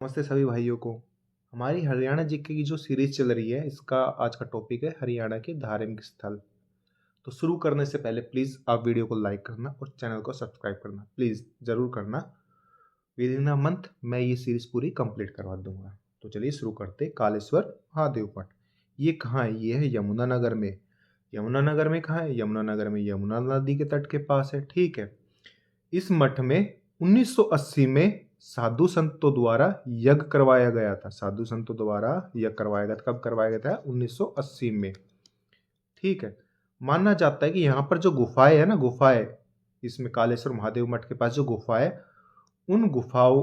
नमस्ते सभी भाइयों को। हमारी हरियाणा जीके की जो सीरीज चल रही है, इसका आज का टॉपिक है हरियाणा के धार्मिक स्थल। तो शुरू करने से पहले प्लीज़ आप वीडियो को लाइक करना और चैनल को सब्सक्राइब करना प्लीज़ ज़रूर करना। विद इन अ मंथ मैं ये सीरीज पूरी कंप्लीट करवा दूंगा। तो चलिए शुरू करते। कालेश्वर महादेव मठ, ये कहाँ है? ये है यमुनानगर में। यमुनानगर में कहाँ है? यमुनानगर में यमुना नदी के तट के पास है। ठीक है। इस मठ में 1980 में साधु संतों द्वारा यज्ञ करवाया गया था। साधु संतों द्वारा यज्ञ करवाया गया था। कब करवाया गया था? 1980 में। ठीक है। माना जाता है कि यहाँ पर जो गुफाएं है ना, गुफाएं, इसमें कालेश्वर महादेव मठ के पास जो गुफा है, उन गुफाओं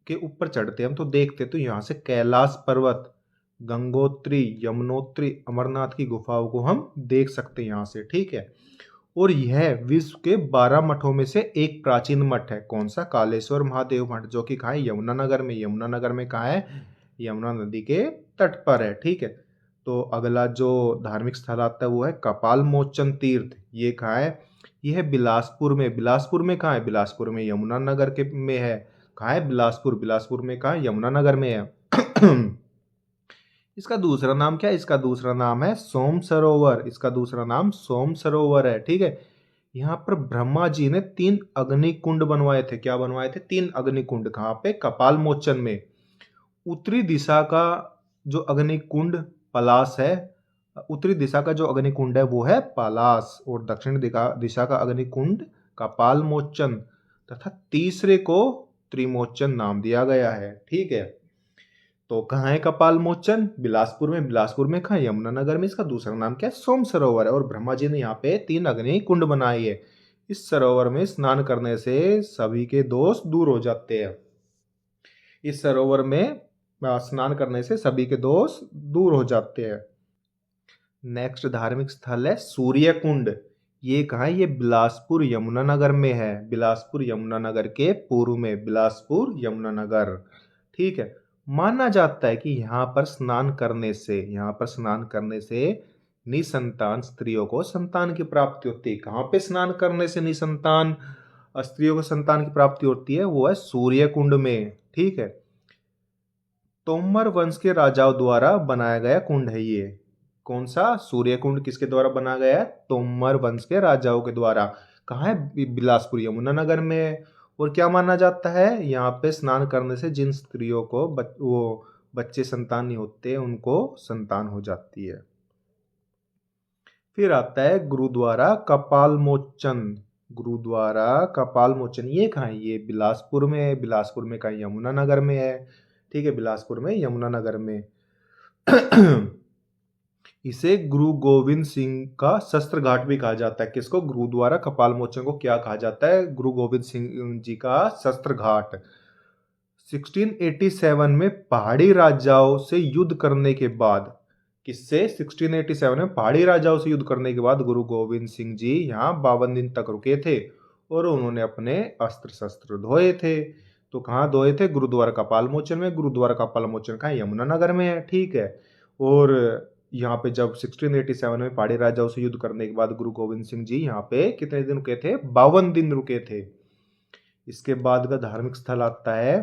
के ऊपर चढ़ते हम तो देखते तो यहाँ से कैलाश पर्वत, गंगोत्री, यमुनोत्री, अमरनाथ की गुफाओं को हम देख सकते हैं यहाँ से। ठीक है। और यह विश्व के 12 मठों में से एक प्राचीन मठ है। कौन सा? कालेश्वर महादेव मठ, जो कि कहाँ है? यमुनानगर में। यमुनानगर में कहाँ है? यमुना नदी के तट पर है। ठीक है। तो अगला जो धार्मिक स्थल आता है वो है कपाल मोचन तीर्थ। ये कहाँ है? ये है बिलासपुर में। बिलासपुर में कहाँ है? बिलासपुर में यमुनानगर के में है। कहाँ है? बिलासपुर। बिलासपुर में कहाँ है? यमुनानगर में है। इसका दूसरा नाम क्या है? इसका दूसरा नाम है सोम सरोवर। इसका दूसरा नाम सोम सरोवर है। ठीक है। यहाँ पर ब्रह्मा जी ने 3 अग्नि कुंड बनवाए थे। क्या बनवाए थे? 3 अग्नि कुंड। कहाँ पे? कपाल मोचन में। उत्तरी दिशा का जो अग्नि कुंड पलाश है, उत्तरी दिशा का जो अग्नि कुंड है वो है पलाश, और दक्षिण दिशा का अग्नि कुंड कपाल मोचन, तथा तीसरे को त्रिमोचन नाम दिया गया है। ठीक है। तो कहाँ है कपाल मोचन? बिलासपुर में। बिलासपुर में कहाँ? यमुनानगर में। इसका दूसरा नाम क्या है? सोम सरोवर है। और ब्रह्मा जी ने यहाँ पे 3 अग्नि कुंड बनाई है। इस सरोवर में स्नान करने से सभी के दोष दूर हो जाते हैं। इस सरोवर में स्नान करने से सभी के दोष दूर हो जाते हैं। नेक्स्ट धार्मिक स्थल है सूर्य कुंड। ये कहाँ है? ये बिलासपुर यमुनानगर में है। बिलासपुर यमुनानगर के पूर्व में। बिलासपुर यमुनानगर। ठीक है। माना जाता है कि यहाँ पर स्नान करने से निसंतान स्त्रियों को संतान की प्राप्ति होती है। कहाँ पे स्नान करने से निसंतान स्त्रियों को संतान की प्राप्ति होती है? वो है सूर्य कुंड में। ठीक है। तोमर वंश के राजाओं द्वारा बनाया गया कुंड है ये। कौन सा? सूर्य कुंड किसके द्वारा बनाया गया है? तोमर वंश के राजाओं के द्वारा। कहाँ है? बिलासपुर यमुनानगर में है। और क्या माना जाता है? यहाँ पे स्नान करने से जिन स्त्रियों को वो बच्चे संतान नहीं होते, उनको संतान हो जाती है। फिर आता है गुरुद्वारा कपाल मोचन। गुरुद्वारा कपाल मोचन, ये कहाँ है? ये बिलासपुर में है। बिलासपुर में कहाँ? यमुनानगर में है। ठीक है। बिलासपुर में, यमुनानगर में। इसे गुरु गोविंद सिंह का शस्त्र घाट भी कहा जाता है। किसको? गुरुद्वारा कपाल मोचन को क्या कहा जाता है? गुरु गोविंद सिंह जी का शस्त्र घाट। 1687 में पहाड़ी राजाओं से युद्ध करने के बाद, किससे? 1687 में पहाड़ी राजाओं से युद्ध करने के बाद गुरु गोविंद सिंह जी यहाँ 52 दिन तक रुके थे और उन्होंने अपने अस्त्र शस्त्र धोए थे। तो कहाँ धोए थे? गुरुद्वारा कपाल मोचन में। गुरुद्वारा कपाल मोचन कहाँ? यमुनानगर में है। ठीक है। और यहाँ पे जब 1687 में पहाड़ी राजाओं से युद्ध करने के बाद गुरु गोविंद सिंह जी यहाँ पे कितने दिन रुके थे? 52 दिन रुके थे। इसके बाद का धार्मिक स्थल आता है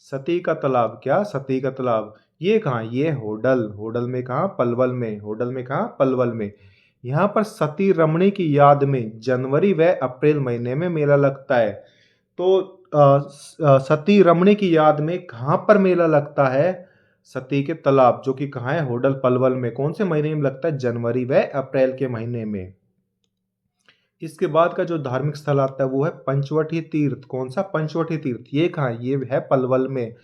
सती का तालाब। क्या? सती का तालाब। ये कहाँ? ये होडल। होडल में कहाँ? पलवल में। होडल में कहाँ? पलवल में। यहाँ पर सती रमणी की याद में जनवरी व अप्रैल महीने में मेला लगता है। तो सती रमणी की याद में कहाँ पर मेला लगता है? सती के तालाब, जो कि कहाँ है? होडल पलवल में। कौन से महीने में लगता है? जनवरी व अप्रैल के महीने में। इसके बाद का जो धार्मिक स्थल आता है वो है पंचवटी तीर्थ। कौन सा? पंचवटी तीर्थ। ये कहाँ है? ये है पलवल में।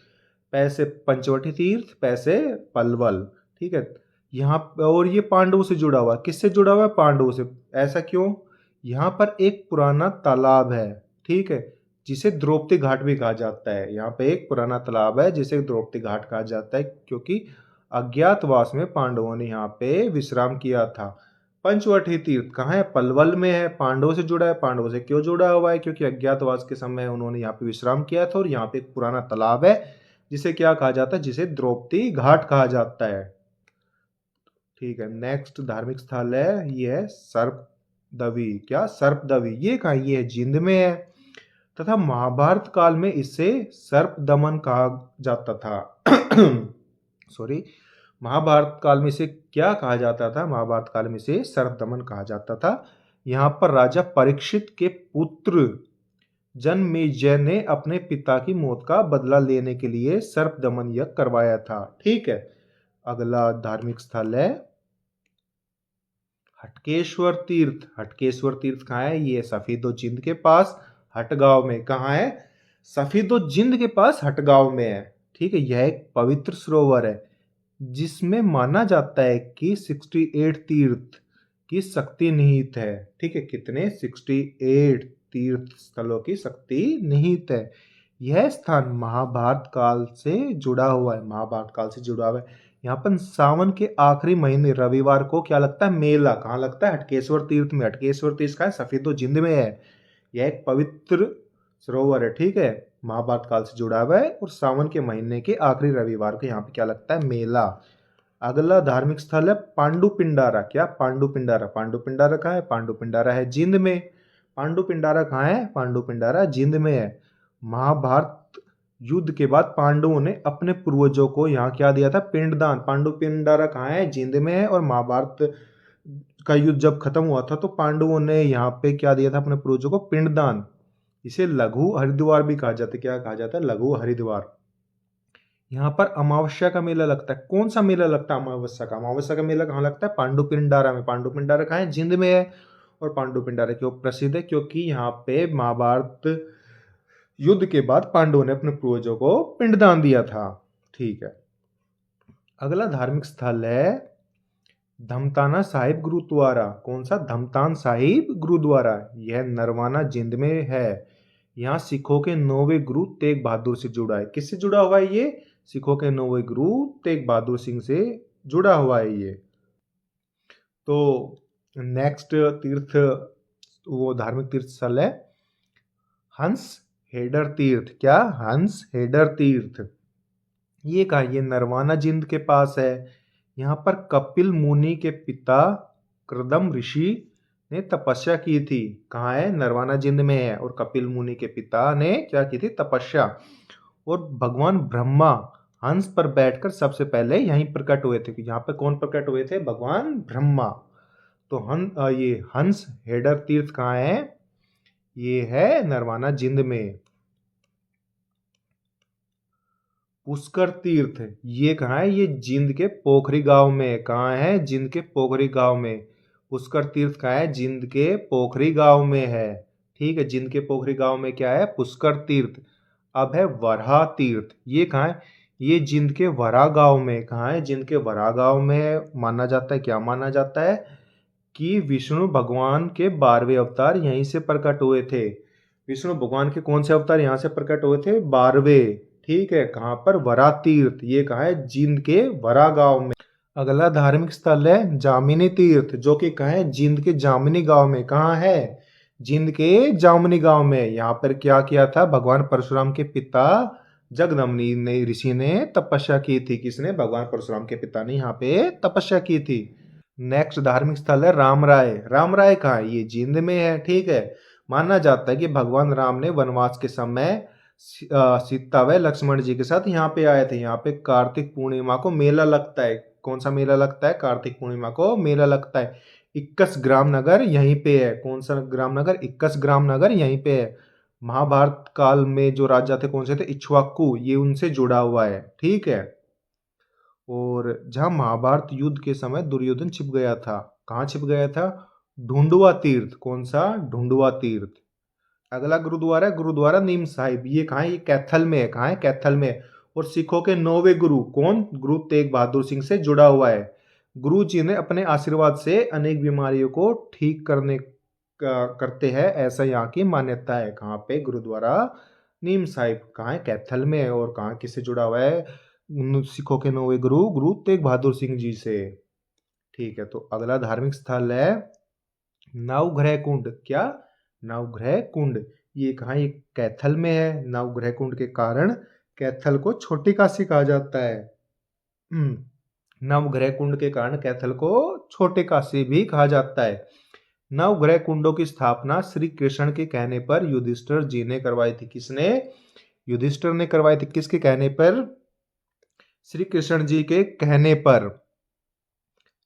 पैसे पंचवटी तीर्थ, पैसे पलवल। ठीक है। यहाँ और ये पांडवों से जुड़ा हुआ। किससे जुड़ा हुआ है? पांडवों से। ऐसा क्यों? यहाँ पर एक पुराना तालाब है। ठीक है। जिसे द्रौपदी घाट भी कहा जाता है। यहाँ पे एक पुराना तालाब है जिसे द्रौपदी घाट कहा जाता है, क्योंकि अज्ञातवास में पांडवों ने यहाँ पे विश्राम किया था। पंचवटी तीर्थ कहाँ है? पलवल में है। पांडवों से जुड़ा है। पांडवों से क्यों जुड़ा हुआ है? क्योंकि अज्ञातवास के समय उन्होंने यहाँ पे विश्राम किया था। और यहाँ पे एक पुराना तालाब है जिसे क्या कहा जाता है? जिसे द्रौपदी घाट कहा जाता है। ठीक है। नेक्स्ट धार्मिक स्थल है, ये है सर्पदवी। क्या? सर्पदवी। ये कहाँ? ये है जींद में है। तथा महाभारत काल में इसे सर्प दमन कहा जाता था। सॉरी, महाभारत काल में इसे क्या कहा जाता था? महाभारत काल में इसे सर्प दमन कहा जाता था। यहाँ पर राजा परीक्षित के पुत्र जन्मेजय ने अपने पिता की मौत का बदला लेने के लिए सर्प दमन यज्ञ करवाया था। ठीक है, अगला धार्मिक स्थल है हटकेश्वर तीर्थ। हटकेश्वर तीर्थ कहाँ है? ये सफीदोजिंद के पास हटगांव में। कहाँ है? सफीदोजिंद के पास हटगांव में है। ठीक है, यह एक पवित्र सरोवर है जिसमें माना जाता है कि 68 तीर्थ की शक्ति निहित है। ठीक है, कितने? 68 तीर्थ स्थलों की शक्ति निहित है। यह स्थान महाभारत काल से जुड़ा हुआ है। महाभारत काल से जुड़ा हुआ है। यहाँ पर सावन के आखिरी महीने रविवार को क्या लगता है? मेला। कहाँ लगता है? हटकेश्वर तीर्थ में। हटकेश्वर तीर्थ का है सफीदोजिंद में है। यह एक पवित्र सरोवर है। ठीक है, महाभारत काल से जुड़ा हुआ है और सावन के महीने के आखिरी रविवार को यहाँ पे क्या लगता है? मेला। अगला धार्मिक स्थल है पांडुपिंडारा। क्या? पांडुपिंडारा। पांडुपिंडारा कहाँ है? पांडुपिंडारा है जिंद में। पांडुपिंडारा कहाँ है? पांडुपिंडारा जिंद में है। महाभारत युद्ध के बाद पांडवों ने अपने पूर्वजों को यहाँ क्या दिया था? पिंडदान। पांडुपिंडारा कहाँ है? जिंद में है। और महाभारत का युद्ध जब खत्म हुआ था तो पांडवों ने यहाँ पे क्या दिया था अपने पूर्वजों को? पिंडदान। इसे लघु हरिद्वार भी कहा जाता है। क्या कहा जाता है? लघु हरिद्वार। यहाँ पर अमावस्या का मेला लगता है। कौन सा मेला लगता है? अमावस्या का। अमावस्या का मेला कहाँ लगता है? पांडुपिंडारा में। पांडुपिंडारा कहाँ है? जिंद में है। और पांडुपिंडारा क्यों प्रसिद्ध है? क्योंकि यहाँ पे महाभारत युद्ध के बाद पांडवों ने अपने पूर्वजों को पिंडदान दिया था। ठीक है, अगला धार्मिक स्थल है धमताना साहिब गुरुद्वारा। कौन सा? धमतान साहिब गुरुद्वारा। यह नरवाना जिंद में है। यहाँ सिखों के 9वें गुरु तेग बहादुर से जुड़ा है। किससे जुड़ा हुआ है ये? सिखों के 9वें गुरु तेग बहादुर सिंह से जुड़ा हुआ है ये। तो नेक्स्ट तीर्थ, वो धार्मिक तीर्थ स्थल है हंस हेडर तीर्थ। क्या? हंस हेडर तीर्थ। ये कहा? ये नरवाना जिंद के पास है। यहाँ पर कपिल मुनि के पिता कृदम ऋषि ने तपस्या की थी। कहाँ है? नरवाना जिंद में है। और कपिल मुनि के पिता ने क्या की थी? तपस्या। और भगवान ब्रह्मा हंस पर बैठकर सबसे पहले यहीं प्रकट हुए थे। यहाँ पे कौन प्रकट हुए थे? भगवान ब्रह्मा। तो ये हंस हेडर तीर्थ कहाँ है? ये है नरवाना जिंद में। पुष्कर तीर्थ ये कहाँ है? ये जिंद के पोखरी गांव में। कहाँ है? जिंद के पोखरी गांव में। पुष्कर तीर्थ कहाँ है? जिंद के पोखरी गांव में है। ठीक है, जिंद के पोखरी गांव में क्या है? पुष्कर तीर्थ। अब है वराह तीर्थ। ये कहाँ है? ये जिंद के वराह गांव में। कहाँ है? जिंद के वराह गांव में। माना जाता है, क्या माना जाता है? कि विष्णु भगवान के 12वें अवतार यहीं से प्रकट हुए थे। विष्णु भगवान के कौन से अवतार यहाँ से प्रकट हुए थे? 12वें। ठीक है, कहाँ पर? वरा तीर्थ। ये कहाँ है? जिंद के वरा गांव में। अगला धार्मिक स्थल है जामिनी तीर्थ, जो कि कहाँ है? जिंद के जामिनी गांव में। कहाँ है? जिंद के जामिनी गांव में। यहाँ पर क्या किया था? भगवान परशुराम के पिता जगदम्बनी ने ऋषि ने तपस्या की थी। किसने? भगवान परशुराम के पिता ने यहाँ पे तपस्या की थी। नेक्स्ट धार्मिक स्थल है रामराय। रामराय कहाँ है? ये जिंद में है। ठीक है, माना जाता है कि भगवान राम ने वनवास के समय सीता व लक्ष्मण जी के साथ यहाँ पे आए थे। यहाँ पे कार्तिक पूर्णिमा को मेला लगता है। कौन सा मेला लगता है? कार्तिक पूर्णिमा को मेला लगता है। 21 ग्राम नगर यहीं पे है। कौन सा ग्राम नगर? 21 ग्राम नगर यहीं पे है। महाभारत काल में जो राजा थे कौन से थे? इक्ष्वाकु। ये उनसे जुड़ा हुआ है। ठीक है, और जहां महाभारत युद्ध के समय दुर्योधन छिप गया था। कहाँ छिप गया था? ढूंढुआ तीर्थ। कौन सा? ढूंढुआ तीर्थ। अगला गुरुद्वारा है गुरुद्वारा नीम साहिब। ये कहाँ है? ये कैथल में है। कहाँ है? कैथल में। और सिखों के 9वें गुरु कौन? गुरु तेग बहादुर सिंह से जुड़ा हुआ है। गुरु जी ने अपने आशीर्वाद से अनेक बीमारियों को ठीक करते हैं, ऐसा यहाँ की मान्यता है। कहाँ पे? गुरुद्वारा नीम साहिब। कहाँ है? कैथल में है। और कहाँ किससे जुड़ा हुआ है? सिखों के 9वें गुरु गुरु तेग बहादुर सिंह जी से। ठीक है, तो अगला धार्मिक स्थल है नवग्रह कुंड। क्या? नवग्रह कुंड। ये कहाँ? ये कैथल में है। नवग्रह कुंड के कारण कैथल को छोटी काशी कहा जाता है। नवग्रह कुंड के कारण कैथल को छोटे काशी भी कहा जाता है। नवग्रह कुंडों की स्थापना श्री कृष्ण के कहने पर युधिष्ठिर जी ने करवाई थी। किसने? युधिष्ठिर ने करवाई थी। किसके कहने पर? श्री कृष्ण जी के कहने पर।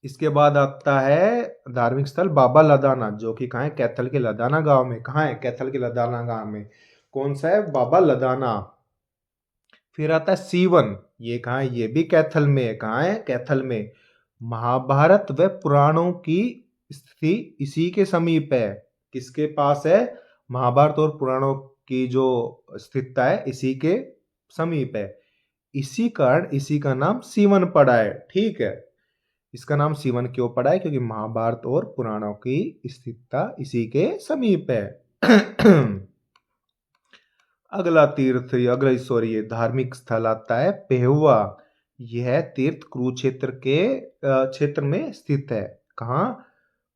इसके बाद आता है धार्मिक स्थल बाबा लदाना, जो कि कहाँ है? कैथल के लदाना गांव में। कहाँ है? कैथल के लदाना गांव में। कौन सा है? बाबा लदाना। फिर आता है सीवन, ये कहाँ है? ये भी कैथल में है। कहाँ है? कैथल में। महाभारत व पुराणों की स्थिति इसी के समीप है। किसके पास है? महाभारत और पुराणों की जो स्थिरता है इसी के समीप है। इसी कारण इसी का नाम सीवन पड़ा है। ठीक है, इसका नाम सीवन क्यों पड़ा है? क्योंकि महाभारत और पुराणों की स्थिरता इसी के समीप है। अगला तीर्थ, अगला सॉरी ये धार्मिक स्थल आता है पेहुआ। यह तीर्थ कुरुक्षेत्र के क्षेत्र में स्थित है। कहाँ?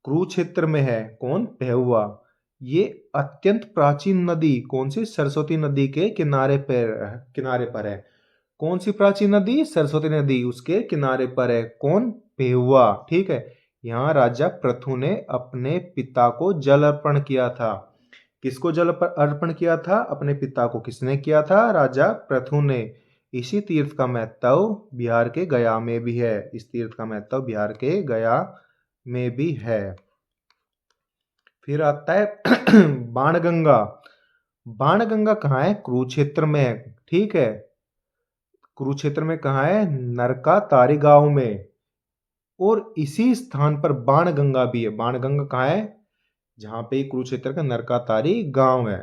कुरुक्षेत्र में है। कौन? पेहुआ। ये अत्यंत प्राचीन नदी कौन सी? सरस्वती नदी के किनारे पर है। कौन सी प्राचीन नदी? सरस्वती नदी, उसके किनारे पर है। कौन? पेहुआ। ठीक है, यहाँ राजा पृथु ने अपने पिता को जल अर्पण किया था। किसको जल अर्पण किया था? अपने पिता को। किसने किया था? राजा पृथु ने। इसी तीर्थ का महत्व बिहार के गया में भी है। इस तीर्थ का महत्व बिहार के गया में भी है। फिर आता है बाणगंगा। बाणगंगा कहाँ है? कुरुक्षेत्र में है। ठीक है, कुरुक्षेत्र में कहाँ है? नरका तारी गांव में। और इसी स्थान पर बाणगंगा भी है। बाणगंगा कहाँ है? जहां पे कुरुक्षेत्र का नरका तारी गांव है।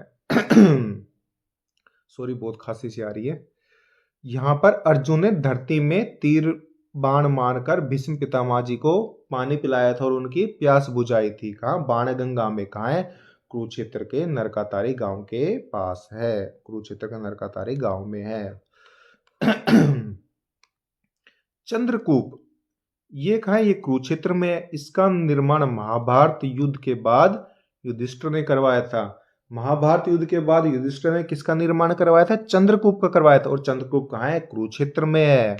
सॉरी, बहुत खांसी सी आ रही है। यहां पर अर्जुन ने धरती में तीर बाण मारकर भीष्म पितामह जी को पानी पिलाया था और उनकी प्यास बुझाई थी। कहाँ? बाणगंगा में। कहाँ है? कुरुक्षेत्र के नरकातारी गांव के पास है। कुरुक्षेत्र का नरकातारी गांव में है। चंद्रकूप, ये कहाँ है? ये कुरुक्षेत्र में है। इसका निर्माण महाभारत युद्ध के बाद युधिष्ठिर ने करवाया था। महाभारत युद्ध के बाद युधिष्ठिर ने किसका निर्माण करवाया था? चंद्रकूप का करवाया था। और चंद्रकूप कहाँ है? कुरुक्षेत्र में है।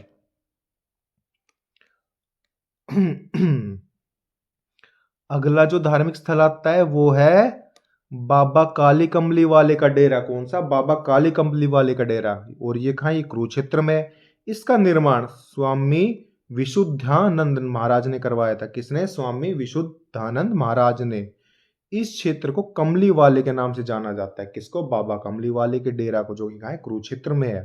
अगला जो धार्मिक स्थल आता है वो है बाबा काली कमली वाले का डेरा। कौन सा? बाबा काली कमली वाले का डेरा। और ये कहाँ? ये कुरुक्षेत्र में। इसका निर्माण स्वामी विशुद्धानंद महाराज ने करवाया था। किसने? स्वामी विशुद्धानंद महाराज ने। इस क्षेत्र को कमली वाले के नाम से जाना जाता है। किसको? बाबा कमली वाले के डेरा को, जो कि कहाँ है? कुरुक्षेत्र में है।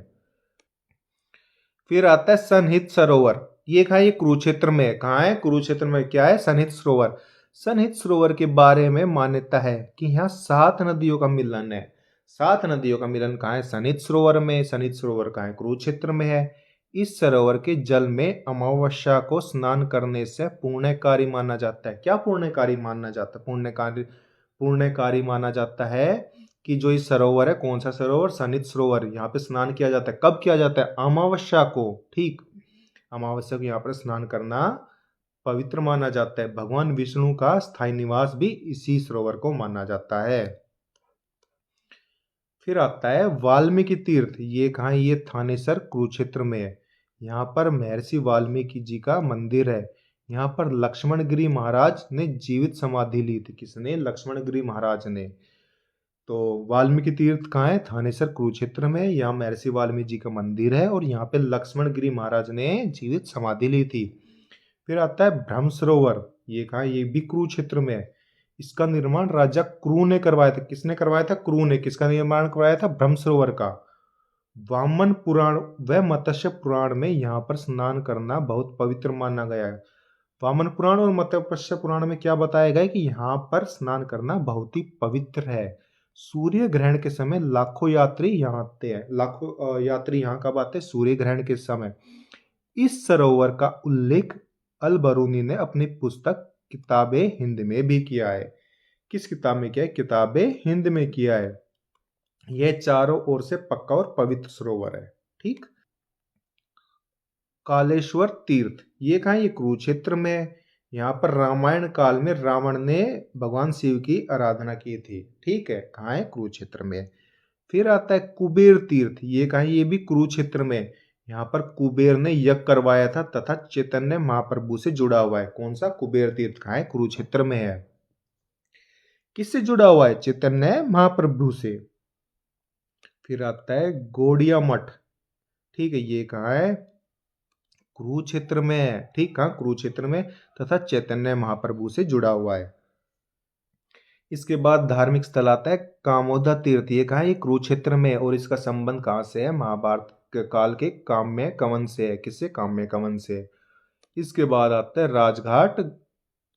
फिर आता है सनहित सरोवर। ये कहाँ है? ये कुरुक्षेत्र में है। कहाँ है? कुरुक्षेत्र में। क्या है? सनहित सरोवर। सनहित सरोवर के बारे में मान्यता है कि यहाँ 7 नदियों का मिलन है। 7 नदियों का मिलन कहाँ है? सनहित सरोवर में। सनहित सरोवर कहाँ है? कुरुक्षेत्र में है। इस सरोवर के जल में अमावस्या को स्नान करने से पुण्यकारी माना जाता है। क्या पुण्यकारी माना जाता है? पुण्यकारी माना जाता है कि जो इस सरोवर है, कौन सा सरोवर? सनित सरोवर। यहाँ पे स्नान किया जाता है। कब किया जाता है? अमावस्या को। ठीक, अमावस्या को यहाँ पर स्नान करना पवित्र माना जाता है। भगवान विष्णु का स्थायी निवास भी इसी सरोवर को माना जाता है। फिर आता है वाल्मीकि तीर्थ। ये कहाँ है? ये थानेसर कुरुक्षेत्र में है। यहाँ पर महर्षि वाल्मीकि जी का मंदिर है। यहाँ पर लक्ष्मणगिरी महाराज ने जीवित समाधि ली थी। किसने? लक्ष्मणगिरी महाराज ने। तो वाल्मीकि तीर्थ कहाँ है? थानेसर कुरुक्षेत्र में। यहाँ महर्षि वाल्मीकि जी का मंदिर है और यहाँ पे लक्ष्मणगिरी महाराज ने जीवित समाधि ली थी। फिर आता है ब्रह्म सरोवर। ये कहाँ है? ये भी कुरुक्षेत्र में है। इसका निर्माण राजा क्रू ने करवाया था। किसने करवाया था? क्रू ने। किसका निर्माण करवाया था? ब्रह्म सरोवर का। वामन पुराण व मत्स्य पुराण में यहाँ पर स्नान करना बहुत पवित्र माना गया है। वामन पुराण और मत्स्य पुराण में क्या बताया गया है? कि यहाँ पर स्नान करना बहुत ही पवित्र है। सूर्य ग्रहण के समय लाखों यात्री यहाँ आते हैं। लाखों यात्री यहाँ कब आते हैं? सूर्य ग्रहण के समय। इस सरोवर का उल्लेख अल बरूनी ने अपनी पुस्तक किताबे हिंद में भी किया है। किस किताब में किया है? किताबे हिंद में किया है। यह चारों ओर से पक्का और पवित्र सरोवर है। ठीक। कालेश्वर तीर्थ, ये कहाँ है? ये कुरुक्षेत्र में है। यहाँ पर रामायण काल में रावण ने भगवान शिव की आराधना की थी। ठीक है, कहाँ है? कुरुक्षेत्र में। फिर आता है कुबेर तीर्थ। ये कहाँ है? ये भी कुरुक्षेत्र में। यहाँ पर कुबेर ने यज्ञ करवाया था तथा चैतन्य महाप्रभु से जुड़ा हुआ है। कौन सा? कुबेर तीर्थ। कहाँ है? कुरुक्षेत्र में है। किससे जुड़ा हुआ है? चैतन्य महाप्रभु से। फिर आता है गौड़िया मठ, ठीक है, ये कहाँ है? कुरुक्षेत्र में है, ठीक, कहाँ? कुरुक्षेत्र में, तथा चैतन्य महाप्रभु से जुड़ा हुआ है। इसके बाद धार्मिक स्थल आता है कामोदा तीर्थ, ये कहाँ है? ये कुरुक्षेत्र में है, और इसका संबंध कहाँ से है? महाभारत के काल के काम्य कंवन से है। किससे? काम्य कंवन से। इसके बाद आता है राजघाट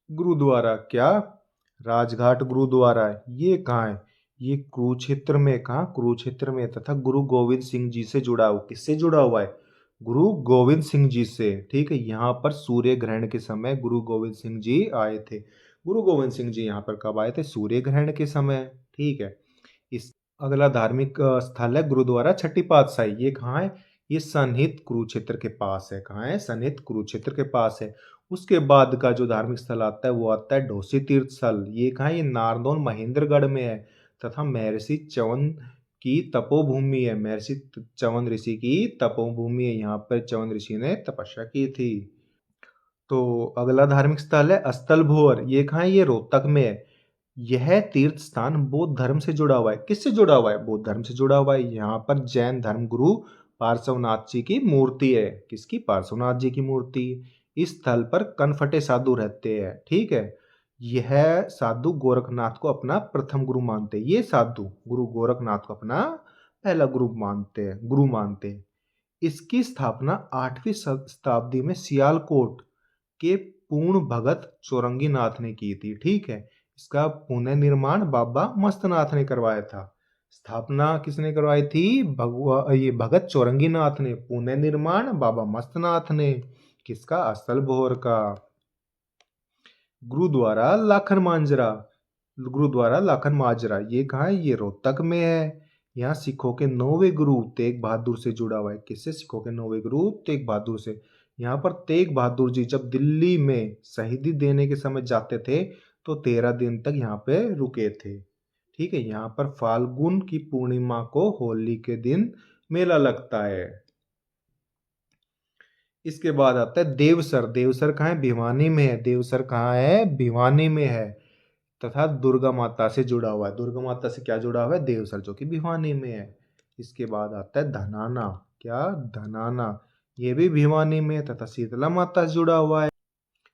गुरुद्वारा, क्या? राजघाट गुरुद्वारा, ये कहाँ है? ये कुरुक्षेत्र में, कहाँ? कुरुक्षेत्र में, तथा गुरु गोविंद सिंह जी से जुड़ा हुआ। किससे जुड़ा हुआ है? गुरु गोविंद सिंह जी से, ठीक है। यहाँ पर सूर्य ग्रहण के समय गुरु गोविंद सिंह जी आए थे। गुरु गोविंद सिंह जी यहाँ पर कब आए थे? सूर्य ग्रहण के समय, ठीक है। इस अगला धार्मिक स्थल है गुरुद्वारा छठी पातशाही, ये कहाँ है? ये सन्निहित कुरुक्षेत्र के पास है। कहाँ है? सन्निहित कुरुक्षेत्र के पास है। उसके बाद का जो धार्मिक स्थल आता है वो आता है ढोसी तीर्थ स्थल, ये कहाँ है? ये नारनौल महेंद्रगढ़ में है, तथा महर्षि च्यवन की तपोभूमि है। महर्षि च्यवन ऋषि की तपोभूमि है, यहाँ पर च्यवन ऋषि ने तपस्या की थी। तो अगला धार्मिक स्थल है अस्थल भोर, ये कहाँ है? ये रोहतक में है। यह तीर्थ स्थान बौद्ध धर्म से जुड़ा हुआ है। किससे जुड़ा हुआ है? बौद्ध धर्म से जुड़ा हुआ है। यहाँ पर जैन धर्म गुरु पार्श्वनाथ जी की मूर्ति है। किसकी? पार्श्वनाथ जी की मूर्ति। इस स्थल पर कनफटे साधु रहते हैं, ठीक है। यह साधु गोरखनाथ को अपना प्रथम गुरु मानते हैं। ये साधु गुरु गोरखनाथ को अपना पहला गुरु मानते हैं। इसकी स्थापना 8वीं शताब्दी में सियालकोट के पूर्ण भगत चौरंगीनाथ ने की थी, ठीक है। इसका पुनर्निर्माण बाबा मस्तनाथ ने करवाया था। स्थापना किसने करवाई थी? ये भगत चौरंगीनाथ ने। पुनर्निर्माण बाबा मस्तनाथ ने। किसका? अस्थल भोर का। गुरुद्वारा लाखन मांजरा, गुरुद्वारा लाखन माजरा, ये कहाँ है? ये रोहतक में है। यहाँ सिखों के 9वें गुरु तेग बहादुर से जुड़ा हुआ है। किससे? सिखों के 9वें गुरु तेग बहादुर से। यहाँ पर तेग बहादुर जी जब दिल्ली में शहीदी देने के समय जाते थे तो 13 दिन तक यहाँ पे रुके थे, ठीक है। यहाँ पर फाल्गुन की पूर्णिमा को होली के दिन मेला लगता है। इसके बाद आता है देवसर, देवसर कहाँ है? भिवानी में है। देवसर कहाँ है? भिवानी में है, तथा दुर्गा माता से जुड़ा हुआ है। दुर्गा माता से क्या जुड़ा हुआ है? देवसर, जो कि भिवानी में है। इसके बाद आता है धनाना, क्या? धनाना, ये भी भिवानी में है, तथा शीतला माता से जुड़ा हुआ है।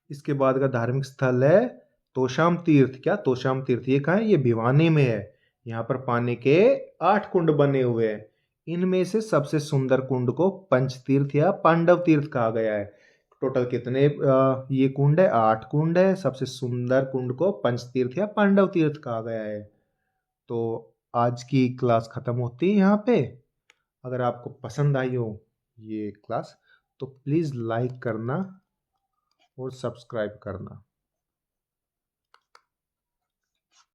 इसके बाद का धार्मिक स्थल है तोशाम तीर्थ, क्या? तोशाम तीर्थ, ये कहाँ है? ये भिवानी में है। यहाँ पर पानी के 8 कुंड बने हुए हैं। इनमें से सबसे सुंदर कुंड को पंचतीर्थ या पांडव तीर्थ कहा गया है। टोटल कितने ये कुंड है? 8 कुंड है। सबसे सुंदर कुंड को पंचतीर्थ या पांडव तीर्थ कहा गया है। तो आज की क्लास खत्म होती है यहाँ पे। अगर आपको पसंद आई हो ये क्लास तो प्लीज़ लाइक करना और सब्सक्राइब करना।